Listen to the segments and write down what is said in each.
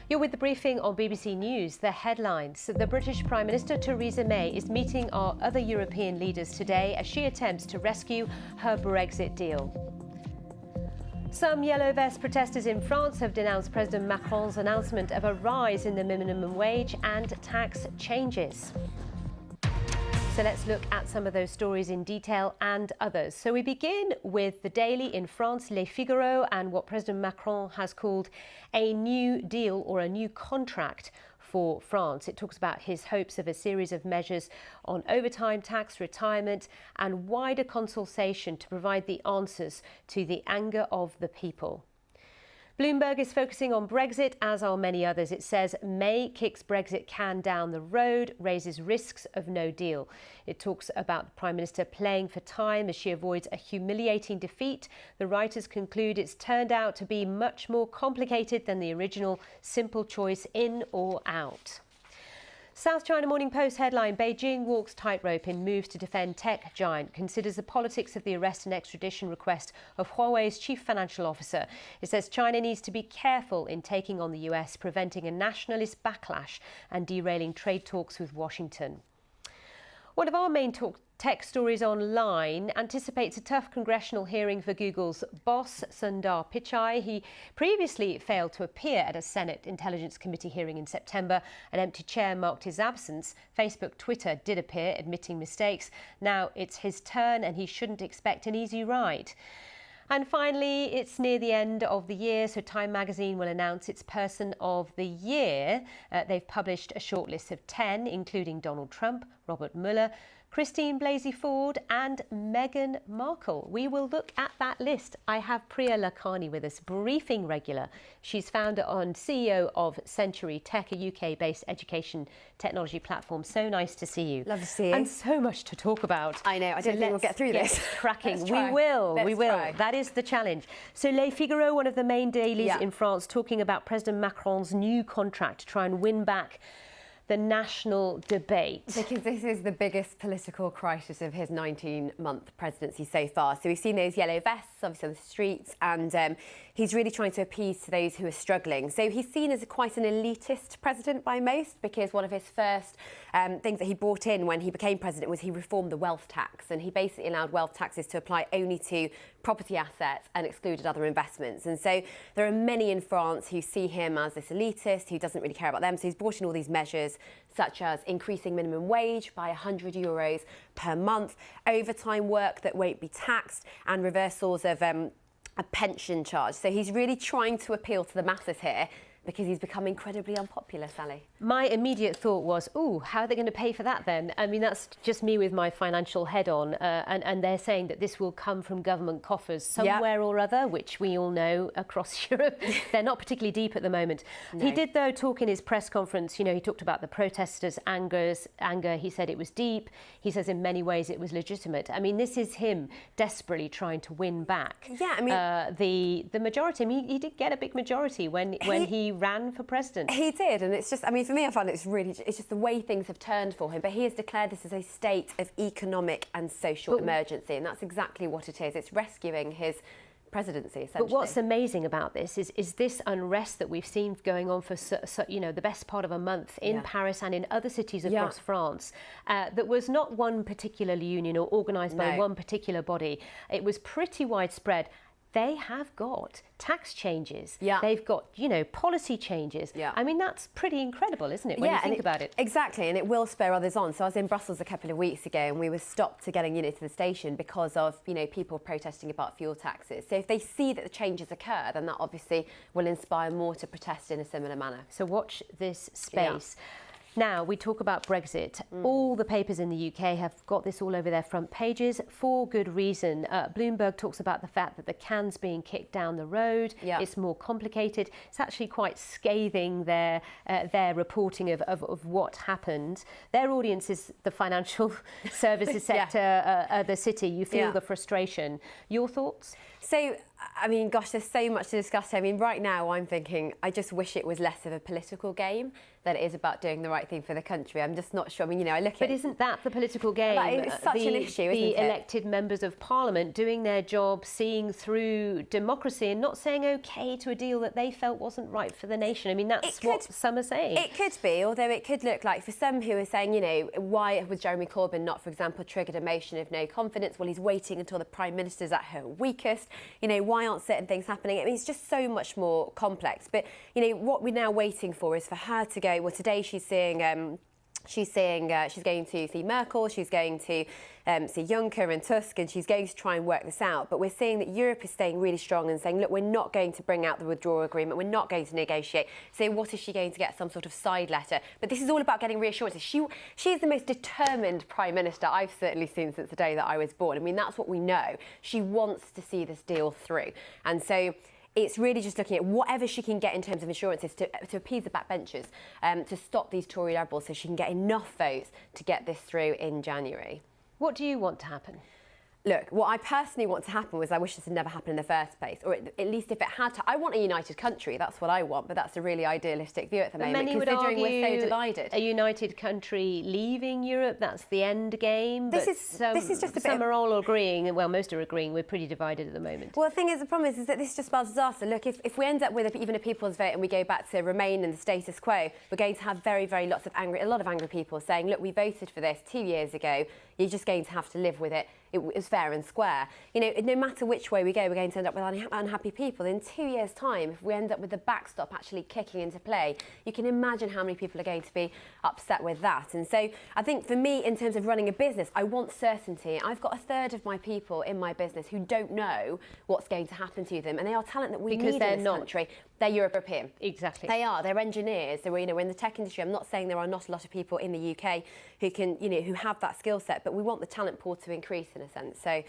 You're with the briefing on BBC News. The headlines. The British Prime Minister Theresa May is meeting our other European leaders today as she attempts to rescue her Brexit deal. Some yellow vest protesters in France have denounced President Macron's announcement of a rise in the minimum wage and tax changes. So let's look at some of those stories in detail and others. So we begin with the daily in France, Le Figaro, and what President Macron has called a new deal or a new contract for France. It talks about his hopes of a series of measures on overtime tax, retirement and wider consultation to provide the answers to the anger of the people. Bloomberg is focusing on Brexit, as are many others. It says May kicks Brexit can down the road, raises risks of no deal. It talks about the Prime Minister playing for time as she avoids a humiliating defeat. The writers conclude it's turned out to be much more complicated than the original simple choice in or out. South China Morning Post headline, Beijing walks tightrope in moves to defend tech giant, considers the politics of the arrest and extradition request of Huawei's chief financial officer. It says China needs to be careful in taking on the US, preventing a nationalist backlash and derailing trade talks with Washington. One of our main tech stories online anticipates a tough congressional hearing for Google's boss, Sundar Pichai. He previously failed to appear at a Senate Intelligence Committee hearing in September. An empty chair marked his absence. Facebook, Twitter did appear, admitting mistakes. Now it's his turn and he shouldn't expect an easy ride. And finally, it's near the end of the year, so Time magazine will announce its Person of the Year. They've published a short list of 10, including Donald Trump, Robert Mueller, Christine Blasey Ford and Meghan Markle. We will look at that list. I have Priya Lakhani with us, briefing regular. She's founder and CEO of Century Tech, a UK-based education technology platform. So nice to see you. Love to see you. And so much to talk about. I know. I don't think we'll get through this. Cracking. We will. Try. That is the challenge. So Le Figaro, one of the main dailies in France, talking about President Macron's new contract to try and win back the national debate. Because this is the biggest political crisis of his 19-month presidency so far. So we've seen those yellow vests, obviously, on the streets, and he's really trying to appease to those who are struggling. So he's seen as quite an elitist president by most, because one of his first things that he brought in when he became president was he reformed the wealth tax, and he basically allowed wealth taxes to apply only to property assets and excluded other investments. And so there are many in France who see him as this elitist who doesn't really care about them. So he's brought in all these measures, such as increasing minimum wage by €100 per month, overtime work that won't be taxed, and reversals of a pension charge. So he's really trying to appeal to the masses here, because he's become incredibly unpopular, Sally. My immediate thought was, ooh, how are they going to pay for that then? I mean, that's just me with my financial head on. And they're saying that this will come from government coffers somewhere or other, which we all know across Europe. They're not particularly deep at the moment. No. He did, though, talk in his press conference. You know, he talked about the protesters' anger. He said it was deep. He says in many ways it was legitimate. I mean, this is him desperately trying to win back the majority. I mean, he did get a big majority when he ran for president. He did, and it's just, I mean, for me, I find it's just the way things have turned for him. But he has declared this as a state of economic and social emergency, and that's exactly what it is. It's rescuing his presidency, essentially. But what's amazing about this is this unrest that we've seen going on for the best part of a month in Paris and in other cities across France, that was not one particular union or organised by one particular body. It was pretty widespread. They have got tax changes. They've got, policy changes. I mean, that's pretty incredible, isn't it, when you think about it? Exactly, and it will spur others on. So I was in Brussels a couple of weeks ago, and we were stopped to getting, to the station because of, people protesting about fuel taxes. So if they see that the changes occur, then that obviously will inspire more to protest in a similar manner. So watch this space. Now, we talk about Brexit. All the papers in the UK have got this all over their front pages for good reason. Bloomberg talks about the fact that the can's being kicked down the road. It's more complicated. It's actually quite scathing, their reporting of what happened. Their audience is the financial services sector, the city. You feel the frustration. Your thoughts? So, I mean, gosh, there's so much to discuss here. I mean, right now I'm thinking, I just wish it was less of a political game than it is about doing the right thing for the country. I'm just not sure. I mean, you know, I look at... But isn't that the political game? It's such an issue, isn't it? The elected members of parliament doing their job, seeing through democracy and not saying OK to a deal that they felt wasn't right for the nation. I mean, that's what some are saying. It could be, although it could look like, for some who are saying, you know, why was Jeremy Corbyn not, for example, triggered a motion of no confidence? Well, he's waiting until the Prime Minister's at her weakest. You know, why aren't certain things happening? I mean, it's just so much more complex. But, you know, what we're now waiting for is for her to go, well, today she's seeing... she's going to see Merkel, she's going to see Juncker and Tusk, and she's going to try and work this out. But we're seeing that Europe is staying really strong and saying, look, we're not going to bring out the withdrawal agreement, we're not going to negotiate. So what is she going to get? Some sort of side letter? But this is all about getting reassurances. She is the most determined Prime Minister I've certainly seen since the day that I was born. I mean, that's what we know. She wants to see this deal through. And so it's really just looking at whatever she can get in terms of assurances to appease the backbenchers, to stop these Tory Liberals so she can get enough votes to get this through in January. What do you want to happen? Look, what I personally want to happen was I wish this had never happened in the first place, or at least if it had to. I want a united country, that's what I want, but that's a really idealistic view at the moment, considering we're so divided. A united country leaving Europe, that's the end game. This is just a bit. Some are all agreeing, well, most are agreeing we're pretty divided at the moment. Well, the thing is, the problem is that this just spells disaster. Look, if we end up with even a people's vote and we go back to Remain and the status quo, we're going to have a lot of angry people saying, look, we voted for this 2 years ago, you're just going to have to live with it. It was fair and square. You know, no matter which way we go, we're going to end up with unhappy people. In 2 years' time, if we end up with the backstop actually kicking into play, you can imagine how many people are going to be upset with that. And so I think for me, in terms of running a business, I want certainty. I've got a third of my people in my business who don't know what's going to happen to them, and they are talent that we need in this country. They're European. Exactly. They are. They're engineers. They're, you know, in the tech industry. I'm not saying there are not a lot of people in the UK who can, you know, who have that skill set, but we want the talent pool to increase in a sense. So,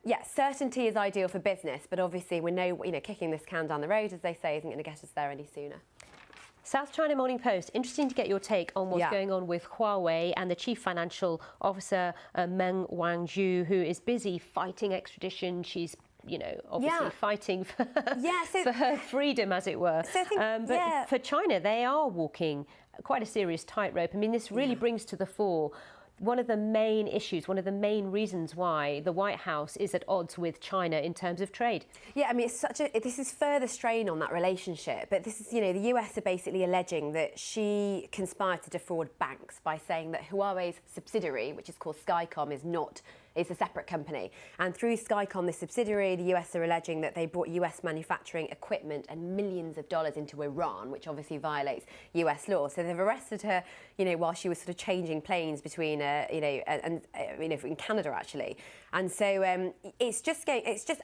yeah, certainty is ideal for business, but obviously we know, you know, kicking this can down the road, as they say, isn't going to get us there any sooner. South China Morning Post, interesting to get your take on what's going on with Huawei and the Chief Financial Officer, Meng Wanzhou, who is busy fighting extradition. She's, you know, obviously fighting for, for her freedom, as it were. So I think, for China, they are walking quite a serious tightrope. I mean, this really brings to the fore one of the main issues, one of the main reasons why the White House is at odds with China in terms of trade. Yeah, I mean, this is further strain on that relationship. But this is, you know, the US are basically alleging that she conspired to defraud banks by saying that Huawei's subsidiary, which is called Skycom, is a separate company. And through Skycom, the subsidiary, the US are alleging that they brought US manufacturing equipment and millions of dollars into Iran, which obviously violates US law. So they've arrested her, you know, while she was sort of changing planes between, in Canada, actually. And so I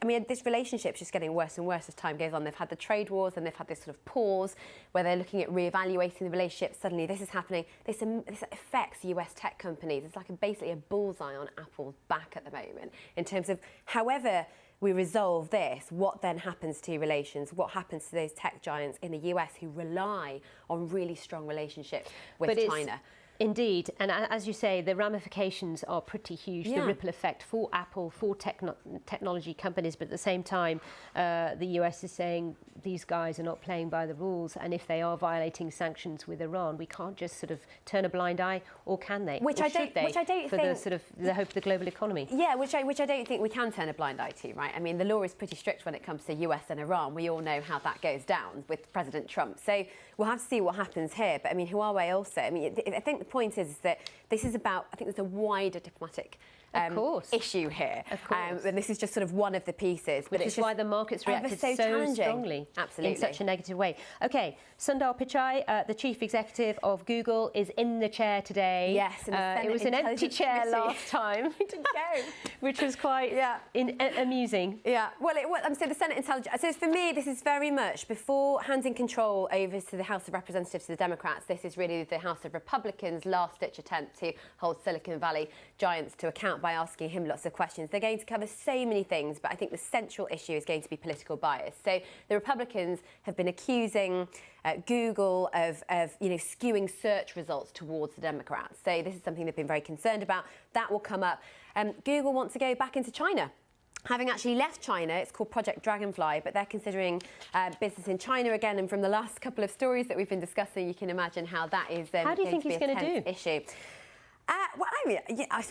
mean, this relationship's just getting worse and worse as time goes on. They've had the trade wars and they've had this sort of pause where they're looking at reevaluating the relationship. Suddenly this is happening. This affects US tech companies. It's like basically a bullseye on Apple's back at the moment in terms of however we resolve this, what then happens to relations, what happens to those tech giants in the US who rely on really strong relationships with China. Indeed, and as you say, the ramifications are pretty huge, the ripple effect for Apple, for technology companies, but at the same time, the US is saying these guys are not playing by the rules, and if they are violating sanctions with Iran, we can't just sort of turn a blind eye, or can they? Which I don't think, for the sort of the hope of the global economy. Yeah, which I don't think we can turn a blind eye to, right? I mean, the law is pretty strict when it comes to US and Iran. We all know how that goes down with President Trump. So we'll have to see what happens here. But I mean, Huawei also, I mean, I think the point is that this is about, I think there's a wider diplomatic issue here. Of course. And this is just sort of one of the pieces. But it's why the market's reacted so strongly in such a negative way. OK, Sundar Pichai, the chief executive of Google, is in the chair today. Yes. It was an empty chair last time. He didn't go. Which was quite amusing. Yeah. Well, so the Senate Intelligence... So for me, this is very much, before handing control over to the House of Representatives to the Democrats, this is really the House of Republicans' last-ditch attempt to hold Silicon Valley giants to account by asking him lots of questions. They're going to cover so many things, but I think the central issue is going to be political bias. So the Republicans have been accusing Google of skewing search results towards the Democrats. So this is something they've been very concerned about. That will come up. Google wants to go back into China. having actually left China. It's called Project Dragonfly, but they're considering business in China again. And from the last couple of stories that we've been discussing, you can imagine how that is how do you think he's going to do? Issue. Well, I mean, yeah,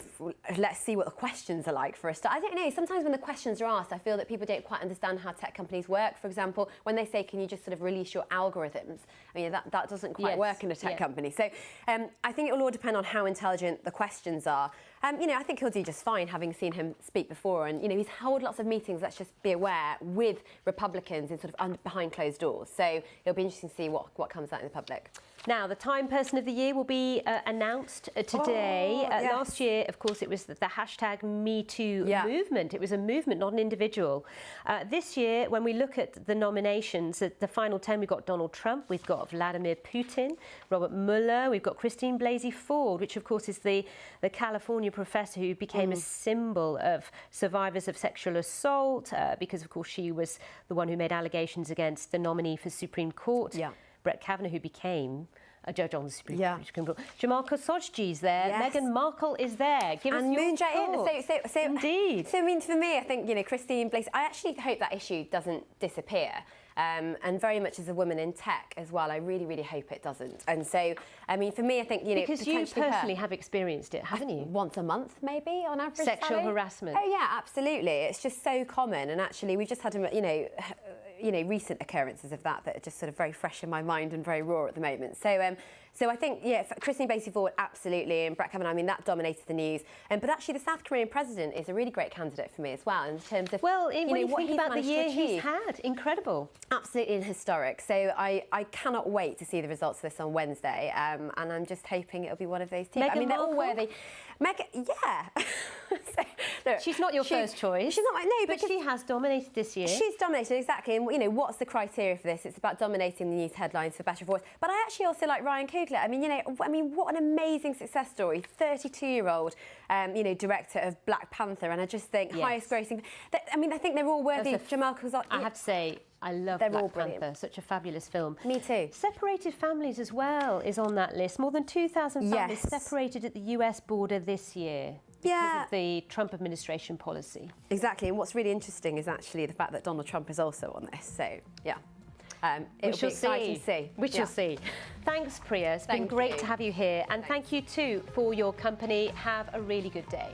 let's see what the questions are like for a start. I don't know. Sometimes when the questions are asked, I feel that people don't quite understand how tech companies work. For example, when they say, can you just sort of release your algorithms? I mean, that doesn't quite work in a tech company. So I think it will all depend on how intelligent the questions are. You know, I think he'll do just fine, having seen him speak before. And, you know, he's held lots of meetings, let's just be aware, with Republicans in sort of behind closed doors. So it'll be interesting to see what comes out in the public. Now, the Time Person of the Year will be announced today. Yes. Last year, of course, it was the hashtag #MeToo movement. It was a movement, not an individual. This year, when we look at the nominations, the final 10, we've got Donald Trump, we've got Vladimir Putin, Robert Mueller, we've got Christine Blasey Ford, which, of course, is the California professor who became a symbol of survivors of sexual assault because, of course, she was the one who made allegations against the nominee for Supreme Court. Brett Kavanaugh, who became a judge on the Supreme Court. Jamal Khashoggi's there. Yes. Meghan Markle is there. Give us your thoughts. So, indeed. So, I mean, for me, I think, you know, Christine Blasey, I actually hope that issue doesn't disappear. And very much as a woman in tech as well, I really, really hope it doesn't. And so, I mean, for me, I think, you know, because you personally have experienced it, haven't you? Once a month, maybe, on average. Sexual harassment. Oh, yeah, absolutely. It's just so common. And actually, we've just had, you know, recent occurrences of that are just sort of very fresh in my mind and very raw at the moment. So, so I think, yeah, Christine Blasey Ford, absolutely, and Brett Kavanaugh, I mean, that dominated the news. But actually, the South Korean president is a really great candidate for me as well in terms of, when you think about the year he's had, incredible. Absolutely and historic. So I cannot wait to see the results of this on Wednesday, and I'm just hoping it'll be one of those two. Meghan I mean, they're all Markle? worthy. Meghan, so, look, She's not your first choice. She's not, no, but she has dominated this year. She's dominated, exactly. And, you know, what's the criteria for this? It's about dominating the news headlines for better or for worse. But I actually also like Ryan Coogler. I mean, you know, what an amazing success story. 32-year-old, you know, director of Black Panther. And I just think highest grossing. I mean, I think they're all worthy. Jamal Khashoggi. I have to say, I love Black Panther, such a fabulous film. Me too. Separated families as well is on that list. More than 2,000 families separated at the US border this year because of the Trump administration policy. Exactly, and what's really interesting is actually the fact that Donald Trump is also on this. So, yeah. It'll be exciting to see. We shall see. Thanks, Priya. It's been great to have you here. And thank you too for your company. Have a really good day.